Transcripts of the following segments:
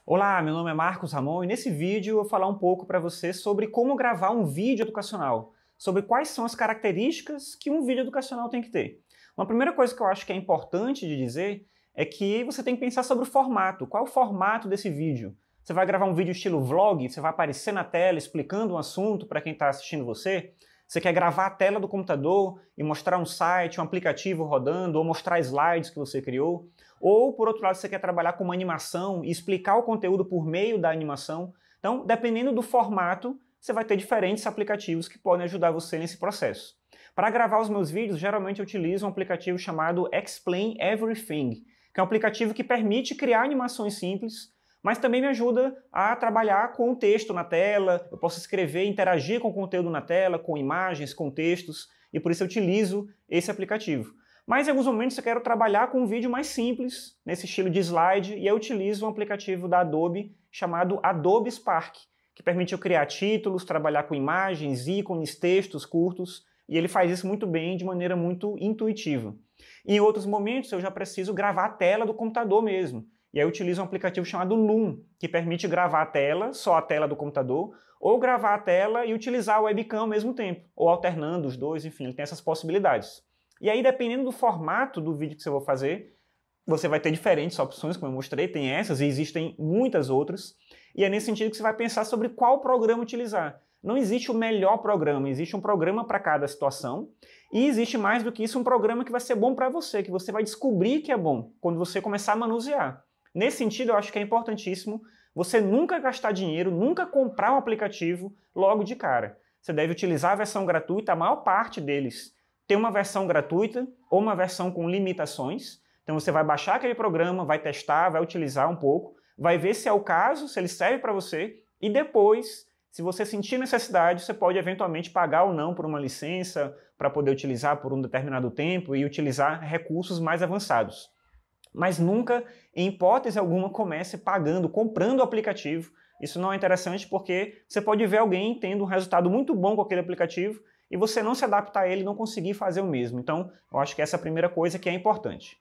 Olá, meu nome é Marcos Ramon e nesse vídeo eu vou falar um pouco para você sobre como gravar um vídeo educacional, sobre quais são as características que um vídeo educacional tem que ter. Uma primeira coisa que eu acho que é importante de dizer é que você tem que pensar sobre o formato. Qual é o formato desse vídeo? Você vai gravar um vídeo estilo vlog? Você vai aparecer na tela explicando um assunto para quem está assistindo você? Você quer gravar a tela do computador e mostrar um site, um aplicativo rodando, ou mostrar slides que você criou? Ou, por outro lado, você quer trabalhar com uma animação e explicar o conteúdo por meio da animação? Então, dependendo do formato, você vai ter diferentes aplicativos que podem ajudar você nesse processo. Para gravar os meus vídeos, geralmente eu utilizo um aplicativo chamado Explain Everything, que é um aplicativo que permite criar animações simples, mas também me ajuda a trabalhar com o texto na tela, eu posso escrever, interagir com o conteúdo na tela, com imagens, com textos, e por isso eu utilizo esse aplicativo. Mas em alguns momentos eu quero trabalhar com um vídeo mais simples, nesse estilo de slide, e eu utilizo um aplicativo da Adobe chamado Adobe Spark, que permite eu criar títulos, trabalhar com imagens, ícones, textos curtos, e ele faz isso muito bem, de maneira muito intuitiva. E em outros momentos eu já preciso gravar a tela do computador mesmo. E aí eu utilizo um aplicativo chamado Loom, que permite gravar a tela, só a tela do computador, ou gravar a tela e utilizar a webcam ao mesmo tempo, ou alternando os dois, enfim, ele tem essas possibilidades. E aí, dependendo do formato do vídeo que você vai fazer, você vai ter diferentes opções, como eu mostrei, tem essas e existem muitas outras, e é nesse sentido que você vai pensar sobre qual programa utilizar. Não existe o melhor programa, existe um programa para cada situação, e existe mais do que isso um programa que vai ser bom para você, que você vai descobrir que é bom quando você começar a manusear. Nesse sentido, eu acho que é importantíssimo você nunca gastar dinheiro, nunca comprar um aplicativo logo de cara. Você deve utilizar a versão gratuita, a maior parte deles tem uma versão gratuita ou uma versão com limitações. Então você vai baixar aquele programa, vai testar, vai utilizar um pouco, vai ver se é o caso, se ele serve para você, e depois, se você sentir necessidade, você pode eventualmente pagar ou não por uma licença para poder utilizar por um determinado tempo e utilizar recursos mais avançados. Mas nunca, em hipótese alguma, comece pagando, comprando o aplicativo. Isso não é interessante porque você pode ver alguém tendo um resultado muito bom com aquele aplicativo e você não se adaptar a ele e não conseguir fazer o mesmo. Então, eu acho que essa é a primeira coisa que é importante.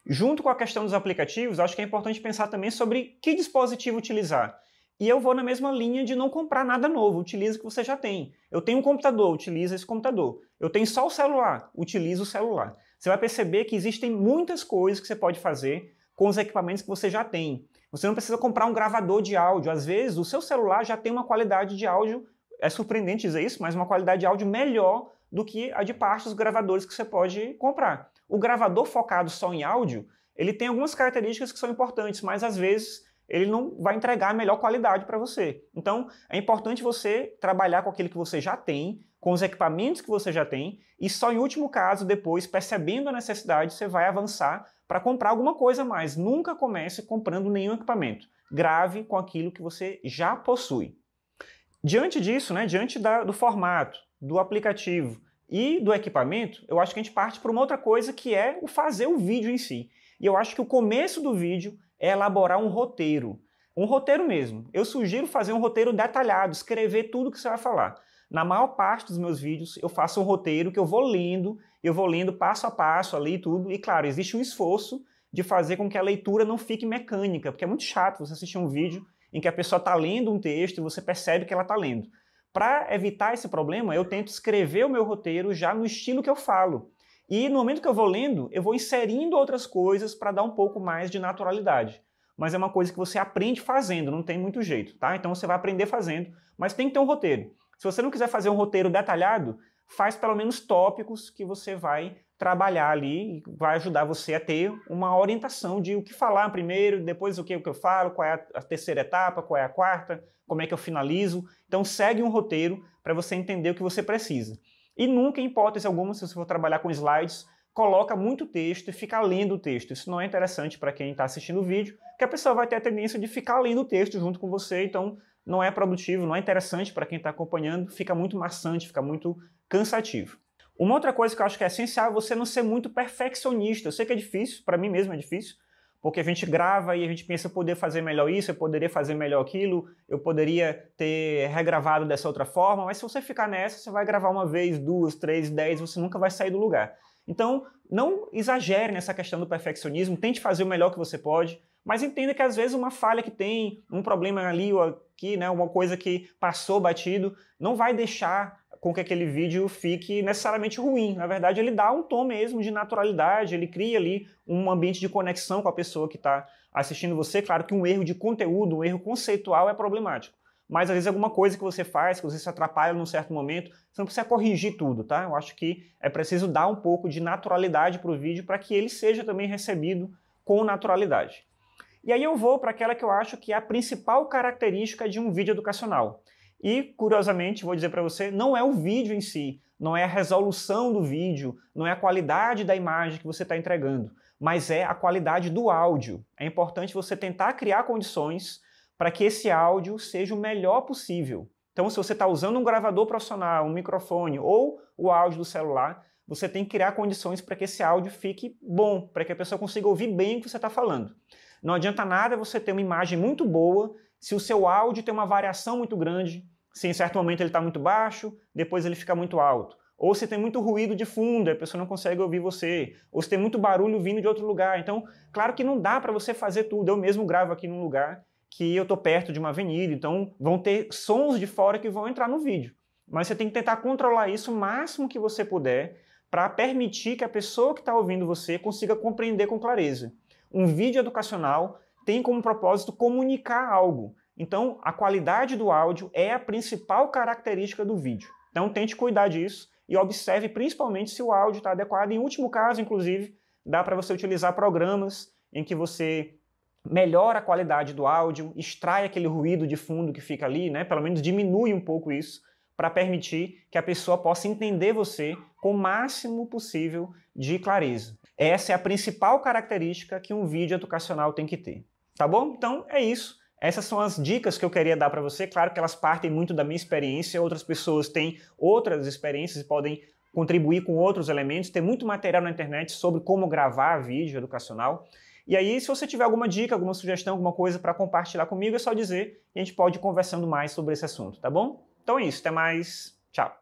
Junto com a questão dos aplicativos, eu acho que é importante pensar também sobre que dispositivo utilizar. E eu vou na mesma linha de não comprar nada novo, utiliza o que você já tem. Eu tenho um computador, utiliza esse computador. Eu tenho só o celular, utiliza o celular. Você vai perceber que existem muitas coisas que você pode fazer com os equipamentos que você já tem. Você não precisa comprar um gravador de áudio. Às vezes, o seu celular já tem uma qualidade de áudio, é surpreendente dizer isso, mas uma qualidade de áudio melhor do que a de parte dos gravadores que você pode comprar. O gravador focado só em áudio, ele tem algumas características que são importantes, mas às vezes ele não vai entregar a melhor qualidade para você. Então, é importante você trabalhar com aquilo que você já tem, com os equipamentos que você já tem, e só em último caso, depois, percebendo a necessidade, você vai avançar para comprar alguma coisa a mais. Nunca comece comprando nenhum equipamento. Grave com aquilo que você já possui. Diante disso, diante do formato, do aplicativo e do equipamento, eu acho que a gente parte para uma outra coisa que é o fazer o vídeo em si. E eu acho que o começo do vídeo é elaborar um roteiro. Um roteiro mesmo. Eu sugiro fazer um roteiro detalhado, escrever tudo que você vai falar. Na maior parte dos meus vídeos eu faço um roteiro que eu vou lendo passo a passo ali e tudo. E claro, existe um esforço de fazer com que a leitura não fique mecânica, porque é muito chato você assistir um vídeo em que a pessoa está lendo um texto e você percebe que ela está lendo. Para evitar esse problema, eu tento escrever o meu roteiro já no estilo que eu falo. E no momento que eu vou lendo, eu vou inserindo outras coisas para dar um pouco mais de naturalidade. Mas é uma coisa que você aprende fazendo, não tem muito jeito, tá? Então você vai aprender fazendo, mas tem que ter um roteiro. Se você não quiser fazer um roteiro detalhado, faz pelo menos tópicos que você vai trabalhar ali e vai ajudar você a ter uma orientação de o que falar primeiro, depois o que eu falo, qual é a terceira etapa, qual é a quarta, como é que eu finalizo. Então segue um roteiro para você entender o que você precisa. E nunca, em hipótese alguma, se você for trabalhar com slides, coloca muito texto e fica lendo o texto. Isso não é interessante para quem está assistindo o vídeo, porque a pessoa vai ter a tendência de ficar lendo o texto junto com você, então não é produtivo, não é interessante para quem está acompanhando, fica muito maçante, fica muito cansativo. Uma outra coisa que eu acho que é essencial é você não ser muito perfeccionista. Eu sei que é difícil, para mim mesmo é difícil, porque a gente grava e a gente pensa, eu poder fazer melhor isso, eu poderia fazer melhor aquilo, eu poderia ter regravado dessa outra forma, mas se você ficar nessa, você vai gravar uma vez, duas, três, 10, você nunca vai sair do lugar. Então, não exagere nessa questão do perfeccionismo, tente fazer o melhor que você pode, mas entenda que às vezes uma falha que tem, um problema ali ou aqui, né, uma coisa que passou batido, não vai deixar com que aquele vídeo fique necessariamente ruim. Na verdade, ele dá um tom mesmo de naturalidade, ele cria ali um ambiente de conexão com a pessoa que está assistindo você. Claro que um erro de conteúdo, um erro conceitual é problemático, mas às vezes alguma coisa que você faz, que você se atrapalha num certo momento, você não precisa corrigir tudo, tá? Eu acho que é preciso dar um pouco de naturalidade para o vídeo para que ele seja também recebido com naturalidade. E aí eu vou para aquela que eu acho que é a principal característica de um vídeo educacional. E, curiosamente, vou dizer para você, não é o vídeo em si, não é a resolução do vídeo, não é a qualidade da imagem que você está entregando, mas é a qualidade do áudio. É importante você tentar criar condições para que esse áudio seja o melhor possível. Então, se você está usando um gravador profissional, um microfone ou o áudio do celular, você tem que criar condições para que esse áudio fique bom, para que a pessoa consiga ouvir bem o que você está falando. Não adianta nada você ter uma imagem muito boa se o seu áudio tem uma variação muito grande, se em certo momento ele está muito baixo, depois ele fica muito alto. Ou se tem muito ruído de fundo, a pessoa não consegue ouvir você. Ou se tem muito barulho vindo de outro lugar. Então, claro que não dá para você fazer tudo. Eu mesmo gravo aqui num lugar que eu estou perto de uma avenida, então vão ter sons de fora que vão entrar no vídeo. Mas você tem que tentar controlar isso o máximo que você puder para permitir que a pessoa que está ouvindo você consiga compreender com clareza. Um vídeo educacional tem como propósito comunicar algo. Então, a qualidade do áudio é a principal característica do vídeo. Então, tente cuidar disso e observe principalmente se o áudio está adequado. Em último caso, inclusive, dá para você utilizar programas em que você melhora a qualidade do áudio, extrai aquele ruído de fundo que fica ali, né? Pelo menos diminui um pouco isso, para permitir que a pessoa possa entender você com o máximo possível de clareza. Essa é a principal característica que um vídeo educacional tem que ter. Tá bom? Então é isso. Essas são as dicas que eu queria dar para você. Claro que elas partem muito da minha experiência, outras pessoas têm outras experiências e podem contribuir com outros elementos. Tem muito material na internet sobre como gravar vídeo educacional. E aí, se você tiver alguma dica, alguma sugestão, alguma coisa para compartilhar comigo, é só dizer e a gente pode ir conversando mais sobre esse assunto, tá bom? Então é isso, até mais, tchau!